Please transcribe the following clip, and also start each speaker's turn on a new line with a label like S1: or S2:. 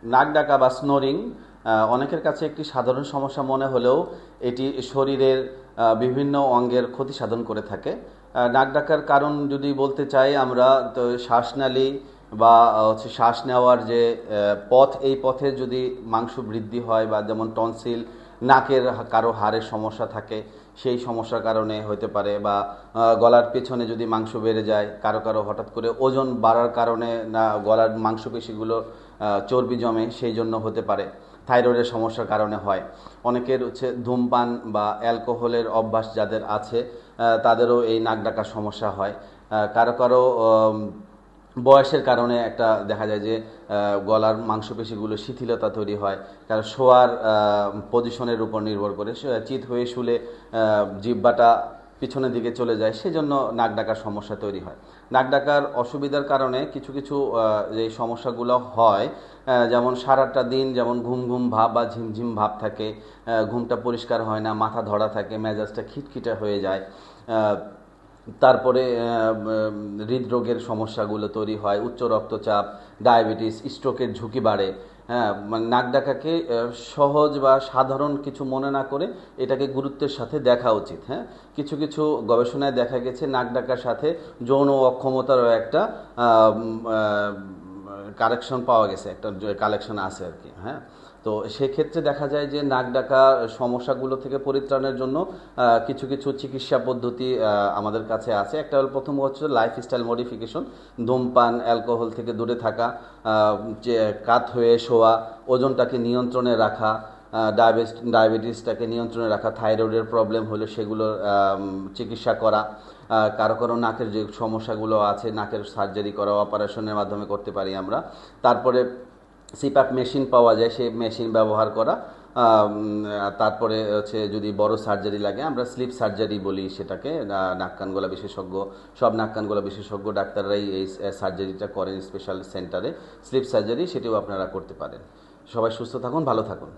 S1: নাক ডাকা বা স্নোরিং অনেকের কাছে একটি সাধারণ সমস্যা মনে হলেও এটি শরীরের বিভিন্ন অঙ্গের ক্ষতি সাধন করে থাকে। নাক ডাকার কারণ যদি বলতে চাই আমরা, তো শ্বাসনালী বা শ্বাস নেওয়ার যে পথ, এই পথে যদি মাংস বৃদ্ধি হয় বা যেমন টনসিল, নাকের কারো হাড়ের সমস্যা থাকে সেই সমস্যার কারণে হতে পারে, বা গলার পেছনে যদি মাংস বেড়ে যায়, কারো কারো হঠাৎ করে ওজন বাড়ার কারণে না গলার মাংসপেশিগুলো চর্বি জমে, সেই জন্য হতে পারে। থাইরয়েডের সমস্যার কারণে হয়। অনেকের ধূমপান বা অ্যালকোহলের অভ্যাস যাদের আছে তাদেরও এই নাক ডাকার সমস্যা হয়। কারো কারো বয়সের কারণে একটা দেখা যায় যে গলার মাংসপেশিগুলো শিথিলতা তৈরি হয়, কারণ শোয়ার পজিশনের উপর নির্ভর করে চিত হয়ে শুলে জিহ্বাটা পিছনের দিকে চলে যায়, সেজন্য নাক ডাকার সমস্যা তৈরি হয়। নাক ডাকার অসুবিধার কারণে কিছু কিছু যে সমস্যাগুলো হয়, যেমন সারাটা দিন যেমন ঘুম ঘুম ভাব বা ঝিমঝিম ভাব থাকে, ঘুমটা পরিষ্কার হয় না, মাথা ধরা থাকে, মেজাজটা খিটখিটে হয়ে যায়। তারপরে হৃদরোগের সমস্যাগুলো তৈরি হয়, উচ্চ রক্তচাপ, ডায়াবেটিস, স্ট্রোকের ঝুঁকি বাড়ে। হ্যাঁ, মানে নাক ডাকাকে সহজ বা সাধারণ কিছু মনে না করে এটাকে গুরুত্বের সাথে দেখা উচিত। হ্যাঁ, কিছু কিছু গবেষণায় দেখা গেছে নাক ডাকার সাথে যৌন অক্ষমতারও একটা কারেকশন পাওয়া গেছে, একটা কালেকশন আছে আর কি। হ্যাঁ, তো সেক্ষেত্রে দেখা যায় যে নাক ডাকা সমস্যাগুলো থেকে পরিত্রাণের জন্য কিছু কিছু চিকিৎসা পদ্ধতি আমাদের কাছে আছে। একটা হল, প্রথম হচ্ছে লাইফস্টাইল মডিফিকেশন, ধূমপান, অ্যালকোহল থেকে দূরে থাকা, যে কাত হয়ে শোয়া, ওজনটাকে নিয়ন্ত্রণে রাখা, ডায়াবেটিসটাকে নিয়ন্ত্রণে রাখা, থাইরয়েডের প্রবলেম হলে সেগুলোর চিকিৎসা করা, কারো কারো নাকের যে সমস্যাগুলো আছে নাকের সার্জারি করা, অপারেশনের মাধ্যমে করতে পারি আমরা। তারপরে সিপ্যাপ মেশিন পাওয়া যায়, সেই মেশিন ব্যবহার করা। তারপরে যদি বড় সার্জারি লাগে আমরা স্লিপ সার্জারি বলি সেটাকে, নাক কান গলা বিশেষজ্ঞ, সব নাক কান গলা বিশেষজ্ঞ ডাক্তাররাই এই সার্জারিটা করেন স্পেশাল সেন্টারে। স্লিপ সার্জারি সেটিও আপনারা করতে পারেন। সবাই সুস্থ থাকুন, ভালো থাকুন।